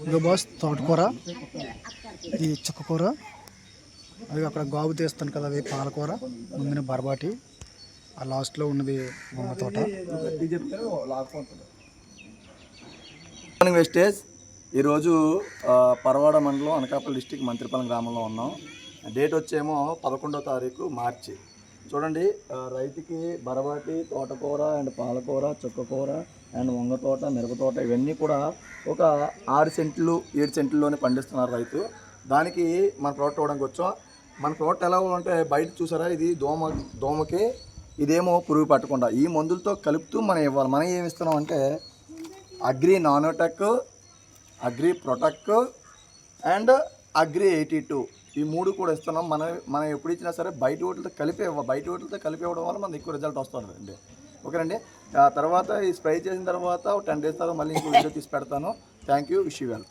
ఇదో బాస్ తోటకూర, ఇది చుక్కకూర, అది అక్కడ గాబు తీస్తాను కదా, అది పాలకూర, ముందున బరబాటి, ఆ లాస్ట్లో ఉన్నది వంగ తోట. Morning wastage. ఈరోజు పరవాడ మండలం అనకాపల్లి డిస్టిక్ మంత్రిపాలెం గ్రామంలో ఉన్నాం. డేట్ వచ్చేమో 11వ తారీఖు మార్చి. చూడండి, రైతుకి బరబాటి, తోటకూర అండ్ పాలకూర, చుక్కకూర అండ్ వంగ తోట, మిరప తోట ఇవన్నీ కూడా ఒక 6 సెంట్లు 7 సెంట్లలోనే పండిస్తున్నారు రైతు. దానికి మన తోట చూడడానికి వచ్చాం. మన తోట ఎలా ఉంటే బయట చూసారా, ఇది దోమకి, ఇదేమో పురుగు పట్టకుండా ఈ మందులతో కలుపుతూ మనం ఇవ్వాలి. మనం ఏమి ఇస్తున్నాం అంటే Agri Nanotech, Agri Protech and Agri 82 ఈ 3 కూడా ఇస్తున్నాం. మనం ఎప్పుడు ఇచ్చినా సరే బయట వాటితో కలిపి ఇవ్వడం వల్ల మనకి ఎక్కువ రిజల్ట్ వస్తుందండి. ఓకేనండి. తర్వాత ఈ స్ప్రే చేసిన తర్వాత 10 days తర్వాత మళ్ళీ ఇంకో వీడియో తీసి పెడతాను. Thank you. Wish you well.